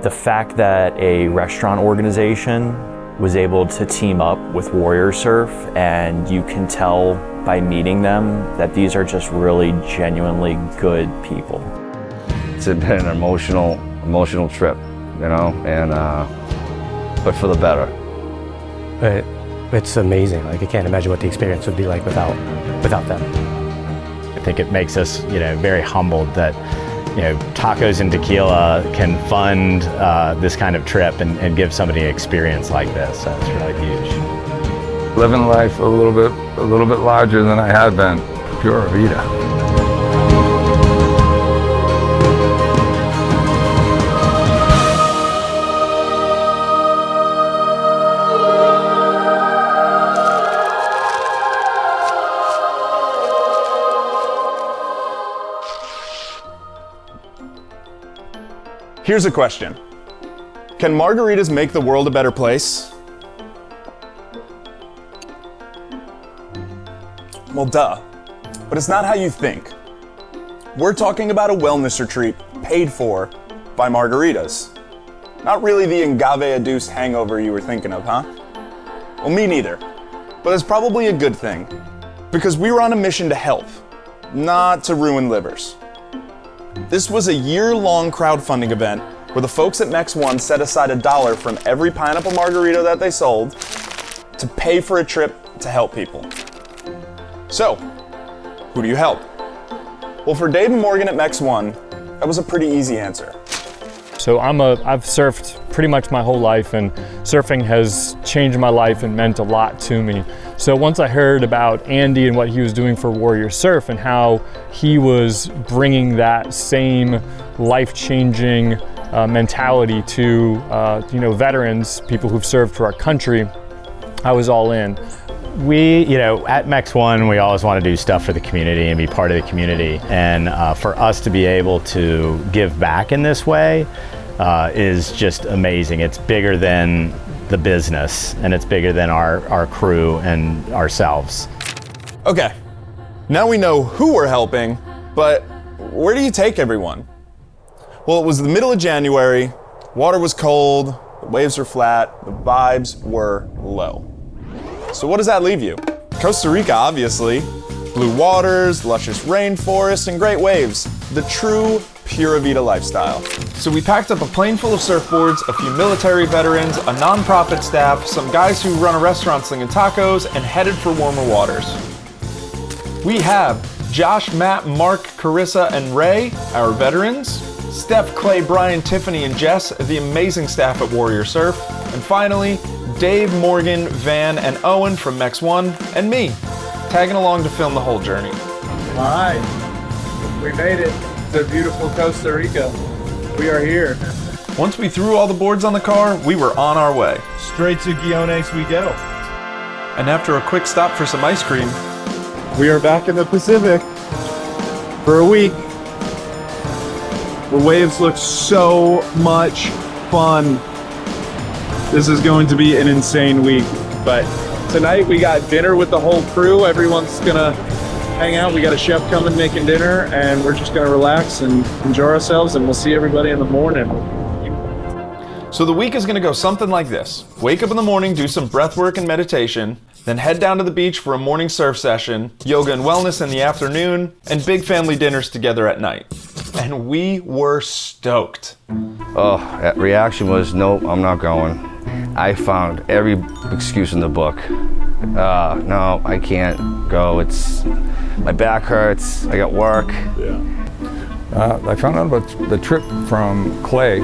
The fact that a restaurant organization was able to team up with Warrior Surf, and you can tell by meeting them that these are just really genuinely good people. It's been an emotional trip, you know, and but for the better. It's amazing. Like, I can't imagine what the experience would be like without them. I think it makes us, very humbled that, tacos and tequila can fund this kind of trip and give somebody an experience like this. So it's really huge. Living life a little bit larger than I had been. Pura vida. Here's a question. Can margaritas make the world a better place? Well, duh. But it's not how you think. We're talking about a wellness retreat paid for by margaritas. Not really the agave-induced hangover you were thinking of, huh? Well, me neither. But it's probably a good thing. Because we were on a mission to help, not to ruin livers. This was a year-long crowdfunding event where the folks at Mex1 set aside $1 from every pineapple margarita that they sold to pay for a trip to help people. So, who do you help? Well, for Dave and Morgan at Mex1, that was a pretty easy answer. So I've surfed pretty much my whole life, and surfing has changed my life and meant a lot to me. So once I heard about Andy and what he was doing for Warrior Surf and how he was bringing that same life-changing mentality to veterans, people who've served for our country, I was all in. We, at Mex1, we always want to do stuff for the community and be part of the community. And for us to be able to give back in this way is just amazing. It's bigger than the business, and it's bigger than our crew and ourselves. Okay, now we know who we're helping, but where do you take everyone? Well, it was the middle of January, water was cold, the waves were flat, the vibes were low. So what does that leave you? Costa Rica, obviously. Blue waters, luscious rainforests, and great waves. The true Pura Vida lifestyle. So we packed up a plane full of surfboards, a few military veterans, a non-profit staff, some guys who run a restaurant slinging tacos, and headed for warmer waters. We have Josh, Matt, Mark, Carissa, and Ray, our veterans. Steph, Clay, Brian, Tiffany, and Jess, the amazing staff at Warrior Surf. And finally, Dave, Morgan, Van, and Owen from Mex1, and me, tagging along to film the whole journey. All right, we made it to beautiful Costa Rica. We are here. Once we threw all the boards on the car, we were on our way. Straight to Guiones we go. And after a quick stop for some ice cream, we are back in the Pacific for a week. The waves look so much fun. This is going to be an insane week, but tonight we got dinner with the whole crew. Everyone's gonna hang out. We got a chef coming making dinner, and we're just gonna relax and enjoy ourselves, and we'll see everybody in the morning. So the week is gonna go something like this. Wake up in the morning, do some breath work and meditation, then head down to the beach for a morning surf session, yoga and wellness in the afternoon, and big family dinners together at night. And we were stoked. Oh, that reaction was, nope, I'm not going. I found every excuse in the book. No, I can't go. My back hurts, I got work. Yeah. I found out about the trip from Clay.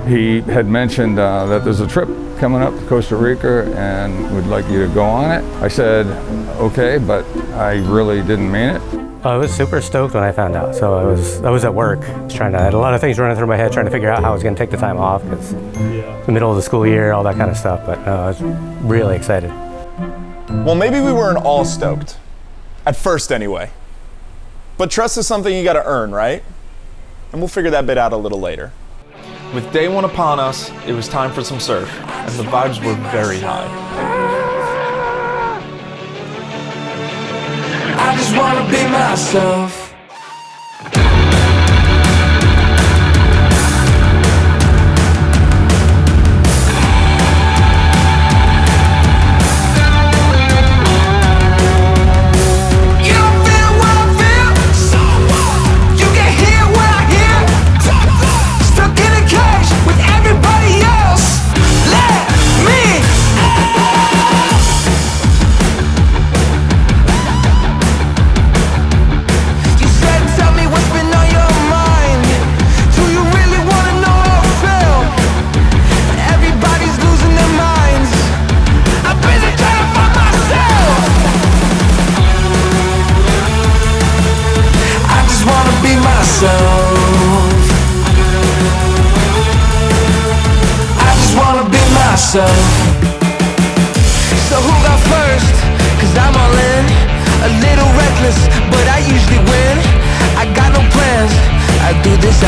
He had mentioned that there's a trip coming up to Costa Rica and would like you to go on it. I said, okay, but I really didn't mean it. I was super stoked when I found out. So I was at work. I had a lot of things running through my head, trying to figure out how I was going to take the time off, because the middle of the school year, all that kind of stuff. But I was really excited. Well, maybe we weren't all stoked. At first, anyway. But trust is something you got to earn, right? And we'll figure that bit out a little later. With day one upon us, it was time for some surf, and the vibes were very high. I just wanna be myself.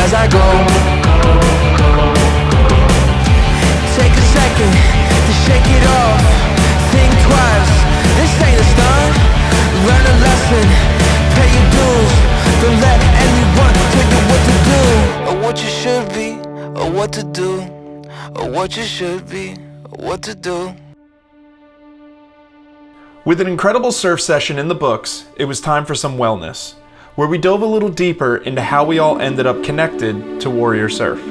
as I go. Take a second to shake it off. Think twice, this ain't a stunt. Learn a lesson, pay your dues. Don't let anyone tell you what to do, or what you should be, or what to do, or what you should be, or what to do. With an incredible surf session in the books, it was time for some wellness, where we dove a little deeper into how we all ended up connected to Warrior Surf.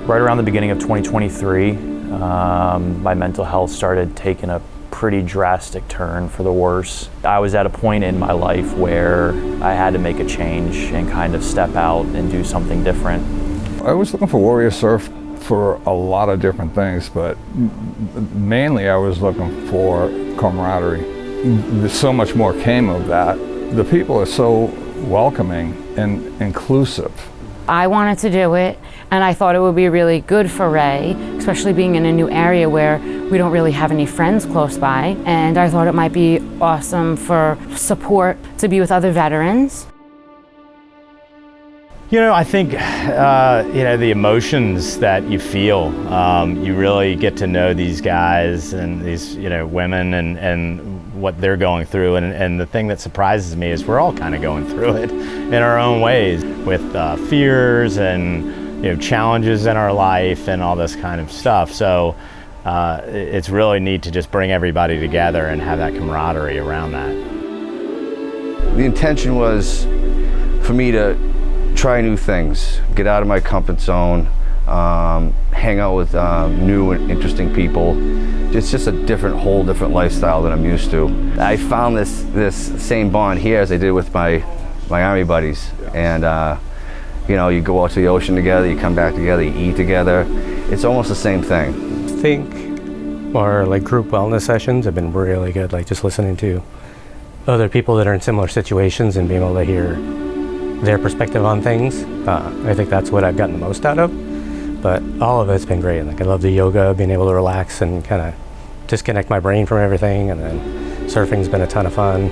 Right around the beginning of 2023, my mental health started taking a pretty drastic turn for the worse. I was at a point in my life where I had to make a change and kind of step out and do something different. I was looking for Warrior Surf for a lot of different things, but mainly I was looking for camaraderie. So much more came of that. The people are so welcoming and inclusive. I wanted to do it, and I thought it would be really good for Ray, especially being in a new area where we don't really have any friends close by. And I thought it might be awesome for support to be with other veterans. You know, I think, the emotions that you feel, you really get to know these guys and these, women and what they're going through. And the thing that surprises me is we're all kind of going through it in our own ways with fears and, challenges in our life and all this kind of stuff. So it's really neat to just bring everybody together and have that camaraderie around that. The intention was for me to try new things, get out of my comfort zone, hang out with new and interesting people. It's just a whole different lifestyle than I'm used to. I found this same bond here as I did with my Army buddies. And you go out to the ocean together, you come back together, you eat together. It's almost the same thing. I think our group wellness sessions have been really good, just listening to other people that are in similar situations and being able to hear their perspective on things. I think that's what I've gotten the most out of, but all of it's been great. I love the yoga, being able to relax and kind of disconnect my brain from everything, and then surfing's been a ton of fun.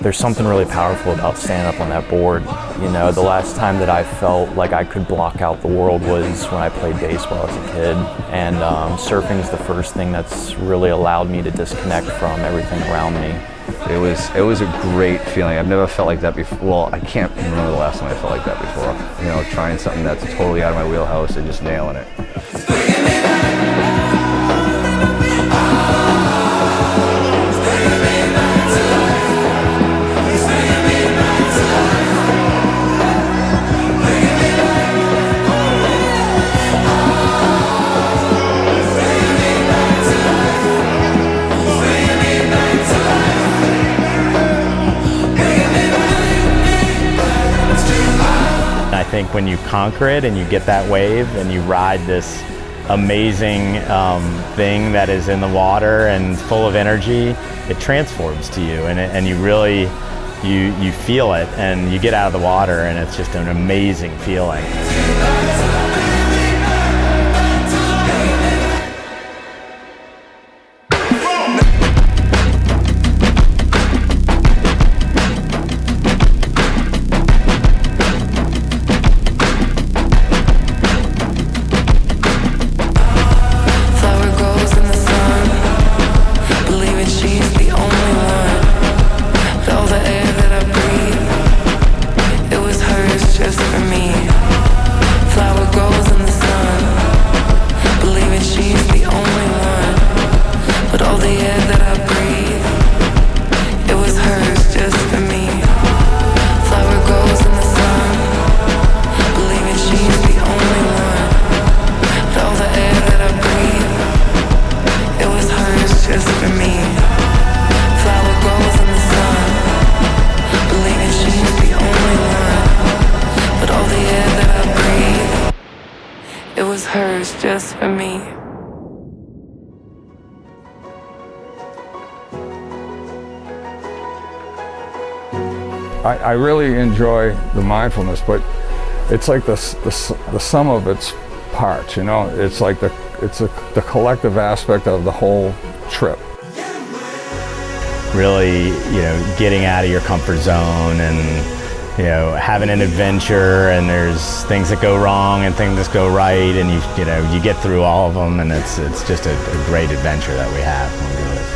There's something really powerful about standing up on that board. The last time that I felt like I could block out the world was when I played baseball as a kid. And surfing is the first thing that's really allowed me to disconnect from everything around me. It was a great feeling. I've never felt like that before. Well, I can't remember the last time I felt like that before. Trying something that's totally out of my wheelhouse and just nailing it. I think when you conquer it and you get that wave and you ride this amazing thing that is in the water and full of energy, it transforms to you, and you really you feel it, and you get out of the water and it's just an amazing feeling. just for me. I really enjoy the mindfulness, but it's like the sum of its parts, you know? It's like the collective aspect of the whole trip. Really, you know, getting out of your comfort zone and, you know, having an adventure, and there's things that go wrong and things that go right, and you know, you get through all of them, and it's just a great adventure that we have when we do it.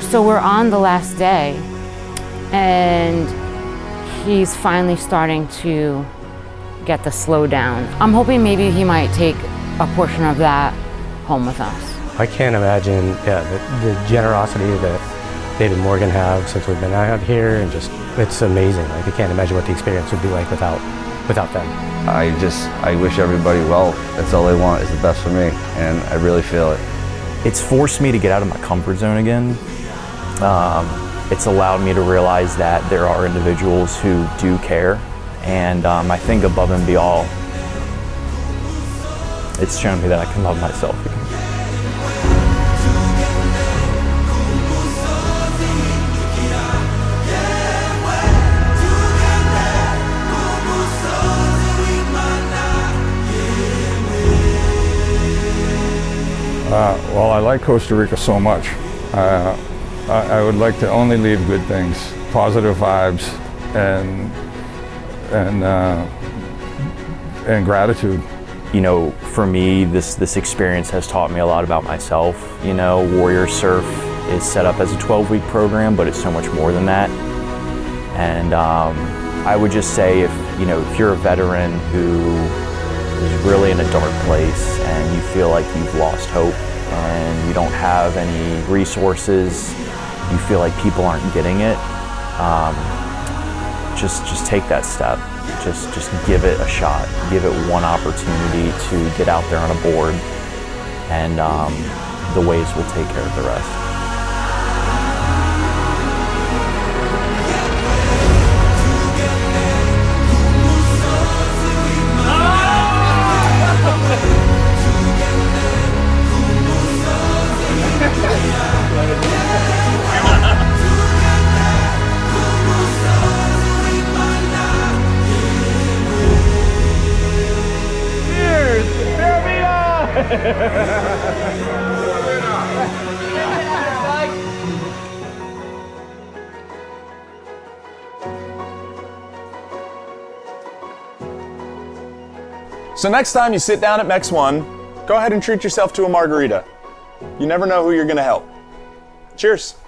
So we're on the last day, and he's finally starting to get the slowdown. I'm hoping maybe he might take a portion of that home with us. I can't imagine the generosity that David and Morgan have since we've been out here, and just, it's amazing. Like, I can't imagine what the experience would be like without them. I wish everybody well. That's all they want is the best for me, and I really feel it. It's forced me to get out of my comfort zone again. It's allowed me to realize that there are individuals who do care, and I think above and beyond, it's shown me that I can love myself again. Well, I like Costa Rica so much. I would like to only leave good things, positive vibes, and gratitude. You know, for me, this experience has taught me a lot about myself. You know, Warrior Surf is set up as a 12-week program, but it's so much more than that. And I would just say, if you're a veteran who is really in a dark place and you feel like you've lost hope and you don't have any resources, you feel like people aren't getting it, just take that step. Just give it a shot. Give it one opportunity to get out there on a board, and the waves will take care of the rest. So next time you sit down at Mex1, go ahead and treat yourself to a margarita. You never know who you're gonna help. Cheers.